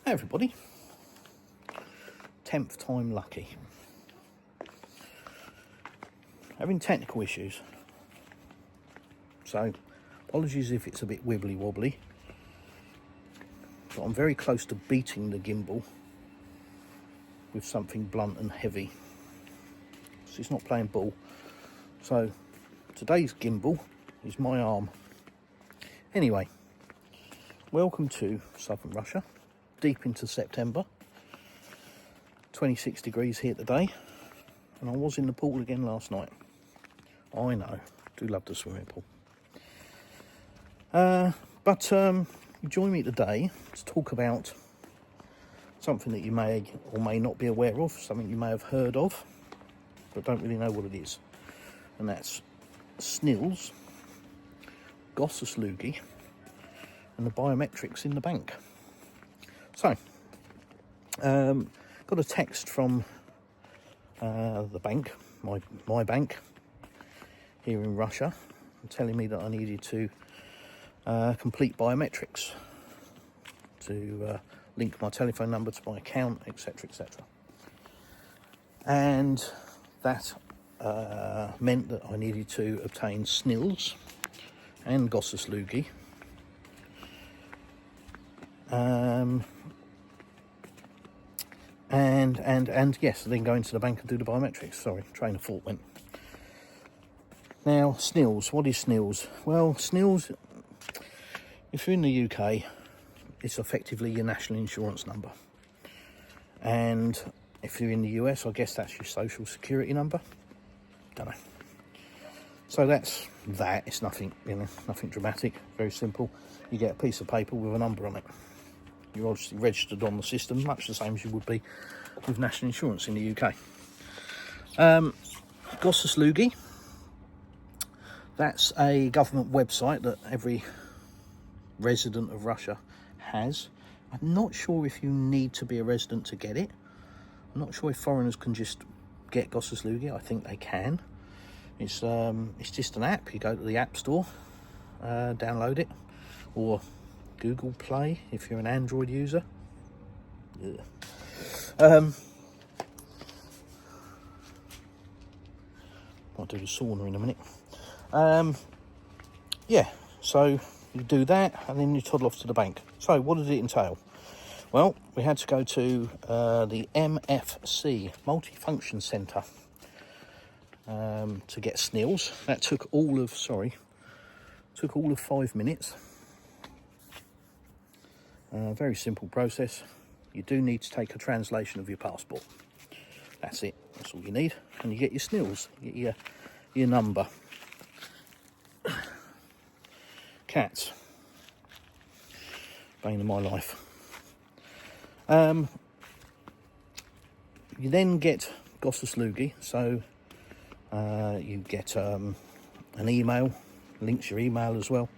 Hey everybody, 10th time lucky. Having technical issues, so apologies if it's a bit wibbly wobbly, but I'm very close to beating the gimbal with something blunt and heavy, so it's not playing ball. So today's gimbal is my arm. Anyway, welcome to southern Russia, deep into September. 26 degrees here today, and I was in the pool again last night. I know, do love the swimming pool. But join me today to talk about something that you may or may not be aware of, something you may have heard of, but don't really know what it is. And that's Snils, Gosuslugi, and the biometrics in the bank. So, got a text from the bank, my bank here in Russia, telling me that I needed to complete biometrics to link my telephone number to my account, etc, etc. And that meant that I needed to obtain Snils and Gosuslugi. And yes, then go into the bank and do the biometrics. Sorry, train of thought went. Now, Snils, what is Snils? Well, Snils, if you're in the UK, it's effectively your national insurance number. And if you're in the US, I guess that's your social security number. Don't know. So that's that. It's nothing, nothing dramatic. Very simple. You get a piece of paper with a number on it. You're obviously registered on the system, much the same as you would be with national insurance in the UK. Gosuslugi, that's a government website that every resident of Russia has. I'm not sure if you need to be a resident to get it. I'm not sure if foreigners can just get Gosuslugi. I think they can. It's just an app. You go to the App Store, download it, or Google Play if you're an Android user. Might do the sauna in a minute. Yeah, so you do that and then you toddle off to the bank. So what did it entail? Well, we had to go to the MFC, Multifunction Centre, to get Snils. That took all of 5 minutes. Very simple process. You do need to take a translation of your passport. That's it. That's all you need. And you get your Snils. You get your number. Cats. Bane of my life. You then get Gosuslugi. So you get an email. Links your email as well.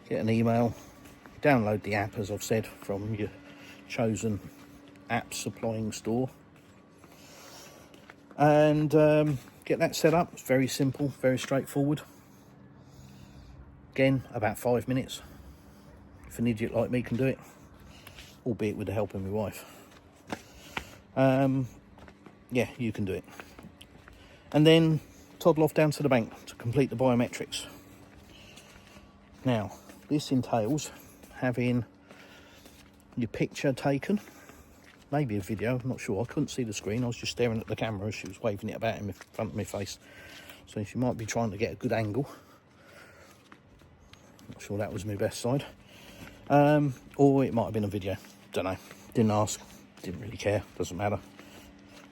Get an email. Download the app, as I've said, from your chosen app supplying store, and get that set up. It's very simple, very straightforward. Again, about 5 minutes. If an idiot like me can do it, albeit with the help of my wife, yeah, you can do it. And then toddle off down to the bank to complete the biometrics. Now, this entails having your picture taken, maybe a video, I'm not sure. I couldn't see the screen. I was just staring at the camera as she was waving it about in front of my face, so she might be trying to get a good angle. Not sure that was my best side, or it might have been a video. Don't know, didn't ask, didn't really care, doesn't matter.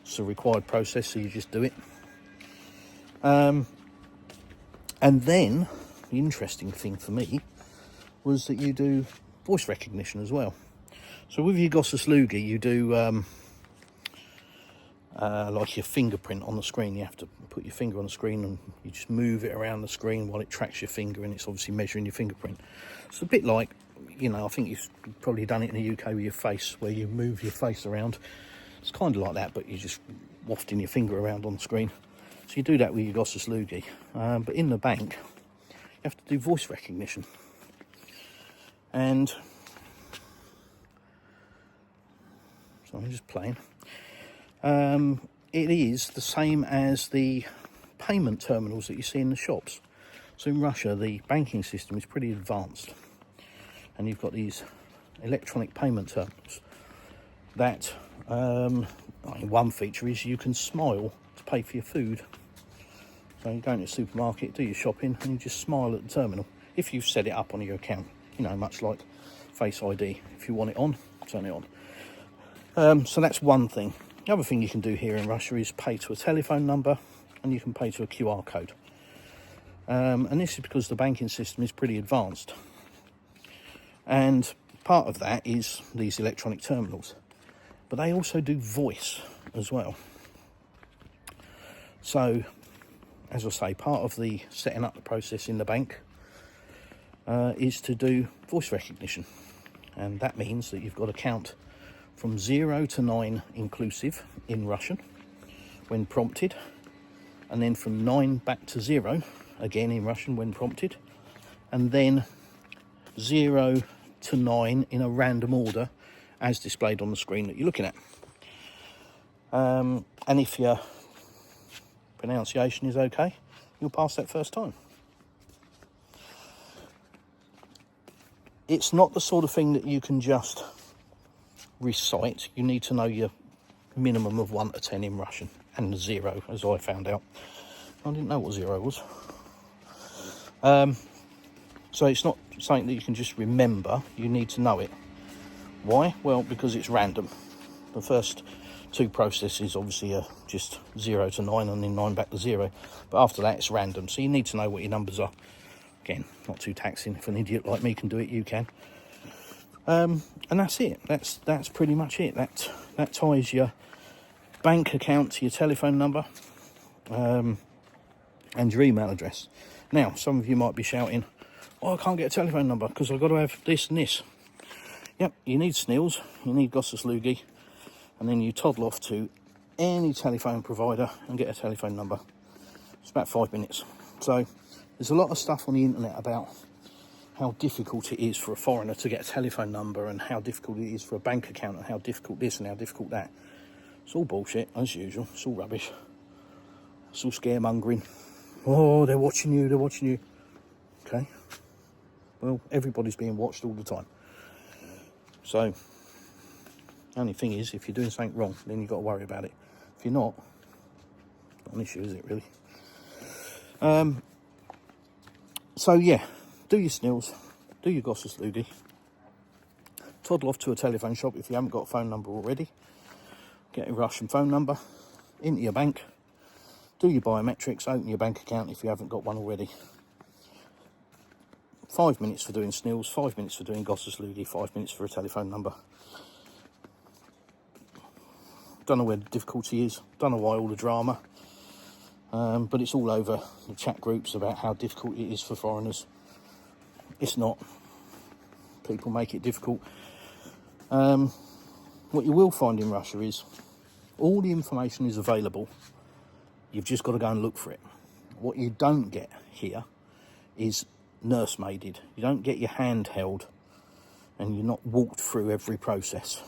It's a required process, so you just do it. And then the interesting thing for me was that you do voice recognition as well. So with your Gosuslugi, you do like your fingerprint on the screen. You have to put your finger on the screen and you just move it around the screen while it tracks your finger, and it's obviously measuring your fingerprint. It's a bit like, I think you've probably done it in the UK with your face, where you move your face around. It's kind of like that, but you're just wafting your finger around on the screen. So you do that with your Gosuslugi. But in the bank, you have to do voice recognition. And So I'm just playing. It is the same as the payment terminals that you see in the shops. So in Russia, the banking system is pretty advanced, and you've got these electronic payment terminals that one feature is you can smile to pay for your food. So you go into the supermarket, do your shopping, and you just smile at the terminal if you've set it up on your account, you know, much like Face ID. If you want it on, turn it on. So that's one thing. The other thing you can do here in Russia is pay to a telephone number, and you can pay to a QR code. And this is because the banking system is pretty advanced. And part of that is these electronic terminals. But they also do voice as well. So, as I say, part of the setting up the process in the bank is to do voice recognition. And that means that you've got to count from 0 to 9 inclusive in Russian when prompted, and then from 9 back to 0 again in Russian when prompted, and then 0 to 9 in a random order as displayed on the screen that you're looking at. And if your pronunciation is okay, you'll pass that first time. It's not the sort of thing that you can just recite. You need to know your minimum of 1 to 10 in Russian, and 0, as I found out. I didn't know what 0 was. So it's not something that you can just remember. You need to know it. Why? Well, because it's random. The first 2 processes obviously are just 0 to 9 and then 9 back to 0. But after that, it's random. So you need to know what your numbers are. Again, not too taxing. If an idiot like me can do it, you can. And that's it. That's pretty much it. That ties your bank account to your telephone number and your email address. Now, some of you might be shouting, "Oh, I can't get a telephone number because I've got to have this and this." Yep, you need Snils, you need Gosuslugi, and then you toddle off to any telephone provider and get a telephone number. It's about 5 minutes. So there's a lot of stuff on the internet about how difficult it is for a foreigner to get a telephone number, and how difficult it is for a bank account, and how difficult this and how difficult that. It's all bullshit, as usual. It's all rubbish. It's all scaremongering. Oh, they're watching you, they're watching you. Okay. Well, everybody's being watched all the time. So, the only thing is, if you're doing something wrong, then you've got to worry about it. If you're not an issue, is it, really? So, yeah, do your Snils, do your Gosuslugi, toddle off to a telephone shop if you haven't got a phone number already, get a Russian phone number, into your bank, do your biometrics, open your bank account if you haven't got one already. 5 minutes for doing Snils, 5 minutes for doing Gosuslugi, 5 minutes for a telephone number. Don't know where the difficulty is, don't know why all the drama, but it's all over the chat groups about how difficult it is for foreigners. It's not. People make it difficult. What you will find in Russia is all the information is available. You've just got to go and look for it. What you don't get here is nursemaided. You don't get your hand held and you're not walked through every process.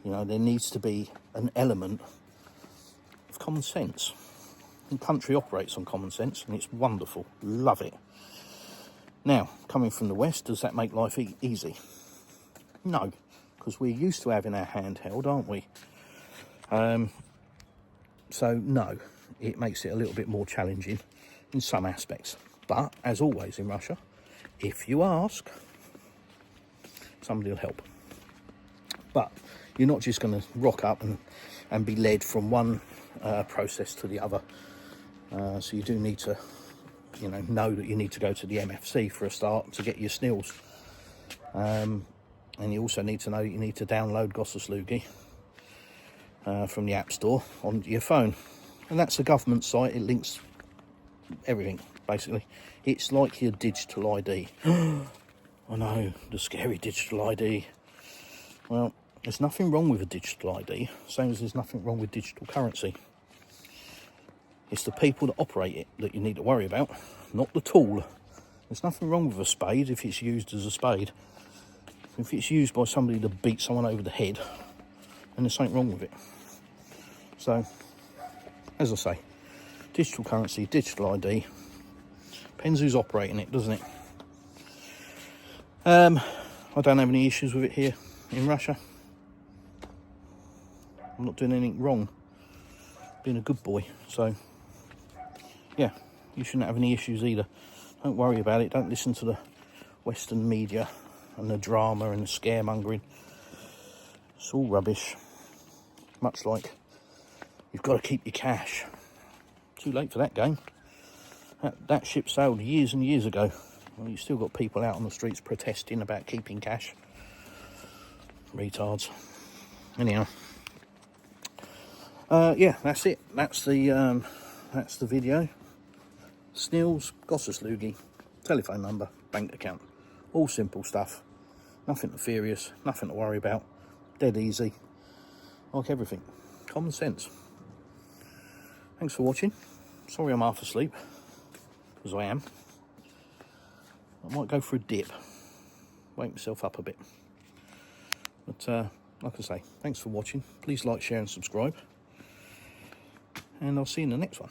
You know, there needs to be an element of common sense. The country operates on common sense, and it's wonderful. Love it. Now, coming from the West, does that make life easy? No, because we're used to having our hand held, aren't we? So, no, it makes it a little bit more challenging in some aspects. But, as always in Russia, if you ask, somebody will help. But you're not just going to rock up and be led from one process to the other. So you do need to, know that you need to go to the MFC for a start to get your Snils. And you also need to know that you need to download Gosuslugi from the App Store onto your phone. And that's a government site. It links everything, basically. It's like your digital ID. I know, the scary digital ID. Well, there's nothing wrong with a digital ID, same as there's nothing wrong with digital currency. It's the people that operate it that you need to worry about, not the tool. There's nothing wrong with a spade if it's used as a spade. If it's used by somebody to beat someone over the head, and there's something wrong with it. So, as I say, digital currency, digital ID, depends who's operating it, doesn't it? I don't have any issues with it here in Russia. I'm not doing anything wrong, being a good boy. So, yeah, you shouldn't have any issues either. Don't worry about it. Don't listen to the Western media and the drama and the scaremongering. It's all rubbish. Much like you've got to keep your cash. Too late for that game. That ship sailed years and years ago. Well, you've still got people out on the streets protesting about keeping cash. Retards. Anyhow. Yeah, that's it. That's the video. Snils, Gosuslugi, telephone number, bank account. All simple stuff. Nothing nefarious, nothing to worry about. Dead easy. Like everything. Common sense. Thanks for watching. Sorry I'm half asleep, because I am. I might go for a dip. Wake myself up a bit. But, like I say, thanks for watching. Please like, share and subscribe. And I'll see you in the next one.